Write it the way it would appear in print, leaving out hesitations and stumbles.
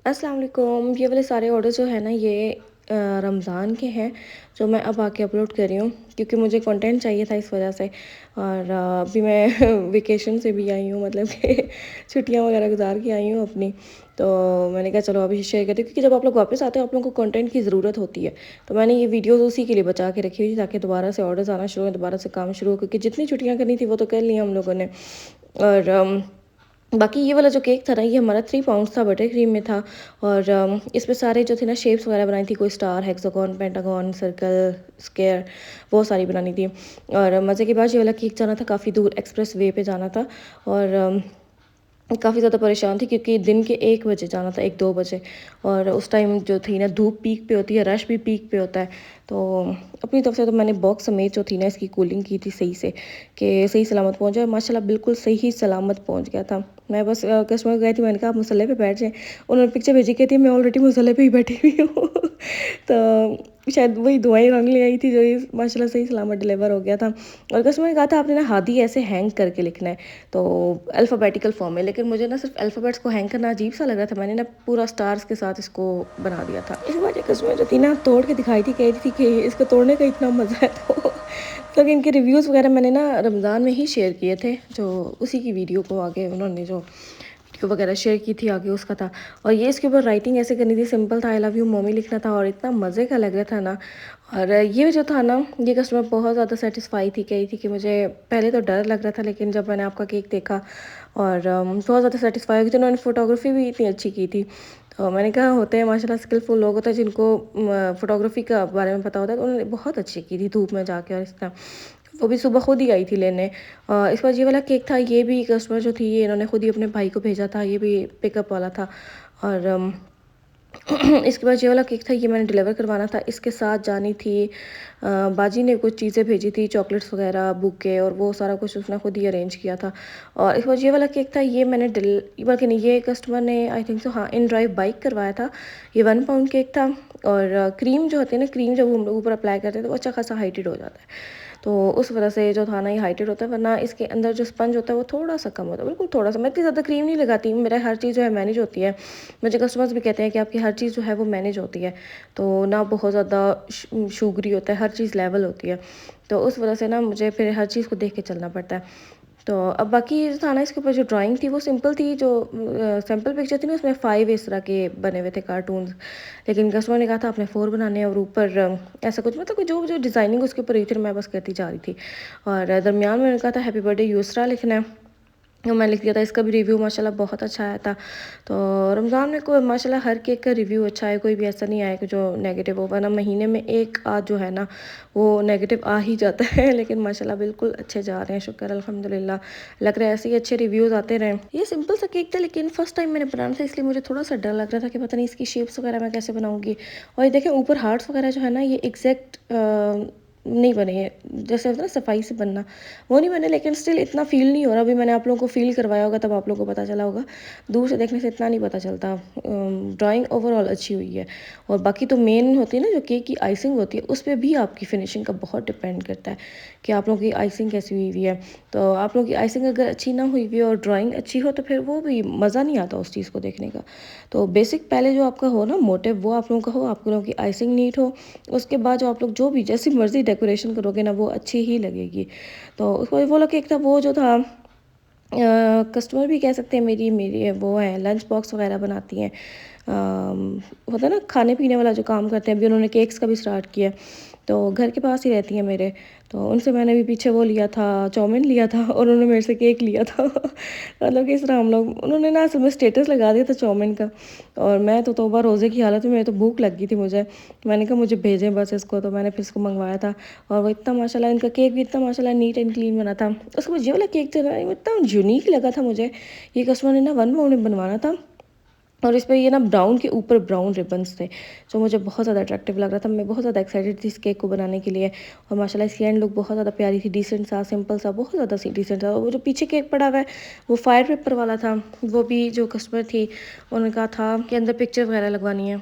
अस्सलाम वालेकुम। ये वाले सारे ऑर्डर जो है ना ये रमज़ान के हैं जो मैं अब आके अपलोड कर रही हूँ क्योंकि मुझे कंटेंट चाहिए था इस वजह से। और अभी मैं वेकेशन से भी आई हूँ, मतलब कि छुट्टियाँ वगैरह गुजार के आई हूँ अपनी। तो मैंने कहा चलो अभी शेयर करती हूँ क्योंकि जब आप लोग वापस आते हो आप लोगों को कंटेंट की ज़रूरत होती है। तो मैंने ये वीडियोज़ उसी के लिए बचा के रखी हुई थी ताकि दोबारा से ऑर्डर्स आना शुरू हो, दोबारा से काम शुरू हो, क्योंकि जितनी छुट्टियाँ करनी थी वो तो कर ली हम लोगों ने। और बाकी ये वाला जो केक था ना ये हमारा 3 पाउंड्स था, बटर क्रीम में था। और इसमें सारे जो थे ना शेप्स वगैरह बनाई थी, कोई star, hexagon, pentagon, circle, square, वो सारी बनानी थी। और मज़े की बात ये वाला केक जाना था काफ़ी दूर, एक्सप्रेस वे पे जाना था। और काफ़ी ज़्यादा परेशान थी क्योंकि दिन के 1 बजे जाना था, 1-2 बजे। और उस टाइम जो थी ना धूप पीक पे होती है, रश भी पीक पे होता है। तो अपनी तरफ से तो मैंने बॉक्स समेत जो थी ना इसकी कूलिंग की थी सही से कि सही सलामत पहुँच जाए। माशाल्लाह बिल्कुल सही सलामत पहुँच गया था। मैं बस कस्टमर को गई थी, मैंने कहा आप मुसल्ले पे बैठ जाएँ। उन्होंने पिक्चर भेजी, कहती है मैं ऑलरेडी मुसल्ले पे ही बैठी हुई हूँ। तो शायद वही दुआएँ रंग ले आई थी जो ये माशाल्लाह सही सलामत डिलीवर हो गया था। और कस्टमर ने कहा था आपने ना हादी ऐसे हैंग करके लिखना है, तो अल्फ़ाबेटिकल फ़ॉर्म में। लेकिन मुझे ना सिर्फ़ अल्फ़ाबेट्स को हैंग करना अजीब सा लग रहा था, मैंने ना पूरा स्टार्स के साथ इसको बना दिया था। इस बार जो कस्टमर जो थी ना तोड़ के दिखाई थी, कह रही थी कि इसको तोड़ने का इतना मज़ा है। तो क्योंकि इनके रिव्यूज़ वगैरह मैंने ना रमज़ान में ही शेयर किए थे, जो उसी की वीडियो को आगे उन्होंने जो वीडियो वगैरह शेयर की थी आगे उसका था। और ये इसके ऊपर राइटिंग ऐसे करनी थी, सिंपल था, आई लव यू मम्मी लिखना था और इतना मज़े का लग रहा था ना। और ये जो था ना ये कस्टमर बहुत ज़्यादा सेटिस्फाई थी, कह रही थी कि मुझे पहले तो डर लग रहा था लेकिन जब मैंने आपका केक देखा और बहुत ज़्यादा सेटिस्फाई हो गई थी। उन्होंने फ़ोटोग्राफी भी इतनी अच्छी की थी। तो मैंने कहा होते हैं माशाल्लाह स्किलफुल लोग होते हैं जिनको फ़ोटोग्राफी का बारे में पता होता है। तो उन्होंने बहुत अच्छी की थी धूप में जाके, और इस तरह वो भी सुबह खुद ही आई थी लेने। इस बार ये वाला केक था, ये भी कस्टमर जो थी ये इन्होंने खुद ही अपने भाई को भेजा था, ये भी पिकअप वाला था। और इसके बाद ये वाला केक था, ये मैंने डिलीवर करवाना था। इसके साथ जानी थी बाजी ने कुछ चीज़ें भेजी थी, चॉकलेट्स वगैरह, बुके, और वो सारा कुछ उसने खुद ही अरेंज किया था। और इस बार ये वाला केक था, ये मैंने बल्कि नहीं, ये कस्टमर ने आई थिंक सो हाँ इन ड्राइव बाइक करवाया था। ये 1 पाउंड केक था। और क्रीम जो होती है ना, क्रीम जब हम लोग ऊपर अप्लाई करते हैं तो वो अच्छा खासा हाइटेड हो जाता है। तो उस वजह से जो था ना ये हाइटेड होता है, वरना इसके अंदर जो स्पंज होता है वो थोड़ा सा कम होता है, बिल्कुल थोड़ा सा। मैं इतनी ज़्यादा क्रीम नहीं लगाती, मेरा हर चीज़ जो है मैनेज होती है। मुझे कस्टमर्स भी कहते हैं कि आपकी हर चीज़ जो है वो मैनेज होती है, तो ना बहुत ज़्यादा शुगरी होता है, हर चीज़ लेवल होती है। तो उस वजह से ना मुझे फिर हर चीज़ को देख के चलना पड़ता है। तो अब बाकी ये जो था ना इसके ऊपर जो ड्राइंग थी वो सिंपल थी, जो सैम्पल पिक्चर थी ना उसमें 5 इस तरह के बने हुए थे कार्टून्स। लेकिन कस्टमर ने कहा था आपने 4 बनाने हैं, और ऊपर ऐसा कुछ मतलब जो जो डिज़ाइनिंग उसके ऊपर रही थी मैं बस करती जा रही थी। और दरमियान में उन्होंने कहा था हैप्पी बर्थडे यूसरा लिखना है, तो मैं लिख दिया था। इसका भी रिव्यू माशाल्लाह बहुत अच्छा आया था। तो रमज़ान में कोई माशाल्लाह हर केक का रिव्यू अच्छा है, कोई भी ऐसा नहीं आया कि जो नेगेटिव हो, वरना महीने में एक आध जो है ना वो नेगेटिव आ ही जाता है। लेकिन माशाल्लाह बिल्कुल अच्छे जा रहे हैं, शुक्र अल्हम्दुलिल्लाह। लग रहा है ऐसे ही अच्छे रिव्यूज़ आते रहें। ये सिंपल सा केक था लेकिन फर्स्ट टाइम मैंने बनाना था, इसलिए मुझे थोड़ा सा डर लग रहा था कि पता नहीं इसकी शेप्स वगैरह मैं कैसे बनाऊँगी। और ये देखें ऊपर हार्ट्स वगैरह जो है ना ये एग्जैक्ट नहीं बने हैं, जैसे होता है ना सफाई से बनना, वो नहीं बने। लेकिन स्टिल इतना फ़ील नहीं हो रहा। अभी मैंने आप लोगों को फ़ील करवाया होगा तब आप लोगों को पता चला होगा, दूर से देखने से इतना नहीं पता चलता। ड्राइंग ओवरऑल अच्छी हुई है। और बाकी तो मेन होती है ना जो केक की आइसिंग होती है, उस पे भी आपकी फिनिशिंग का बहुत डिपेंड करता है कि आप लोगों की आइसिंग कैसी हुई हुई है। तो आप लोगों की आइसिंग अगर अच्छी ना हुई हुई है और ड्राइंग अच्छी हो तो फिर वो भी मज़ा नहीं आता उस चीज़ को देखने का। तो बेसिक पहले जो आपका हो ना मोटिव वो आप लोगों का हो, आप लोगों की आइसिंग नीट हो। उसके बाद जो आप लोग जो भी जैसी मर्ज़ी डेकोरेशन करोगे ना वो अच्छी ही लगेगी। तो उसको वो लोग केक था वो जो था कस्टमर भी कह सकते हैं मेरी मेरी वो है लंच बॉक्स वगैरह बनाती हैं। होता है ना खाने पीने वाला जो काम करते हैं, अभी उन्होंने केक्स का भी स्टार्ट किया। तो घर के पास ही रहती हैं मेरे, तो उनसे मैंने भी पीछे वो लिया था, चाउमीन लिया था, और उन्होंने मेरे से केक लिया था। मतलब कि इस तरह हम लोग, उन्होंने ना असल में स्टेटस लगा दिया था चाउमीन का। और मैं तो तौबा रोज़े की हालत में, मेरी तो भूख लग गई थी मुझे। मैंने कहा मुझे भेजें बस इसको, तो मैंने फिर इसको मंगवाया था। और वो इतना माशाल्लाह इनका केक भी इतना माशाल्लाह नीट एंड क्लीन बना था। उसके बाद ये वाला केक जो है वो इतना यूनिक लगा था मुझे। ये कस्टमर ने ना 1 पाउंड में बनवाना था, और इस पे ये ना ब्राउन के ऊपर ब्राउन रिबन्स थे, जो मुझे बहुत ज़्यादा अट्रैक्टिव लग रहा था। मैं बहुत ज़्यादा एक्साइटेड थी इस केक को बनाने के लिए। और माशाल्लाह इसकी एंड लुक बहुत ज़्यादा प्यारी थी, डिसेंट सा, सिंपल सा, बहुत ज़्यादा सी डिसेंट था। और वो जो पीछे केक पड़ा हुआ है वो फायर पेपर वाला था, वो भी जो कस्टमर थी उन्होंने कहा था कि अंदर पिक्चर वगैरह लगवानी है।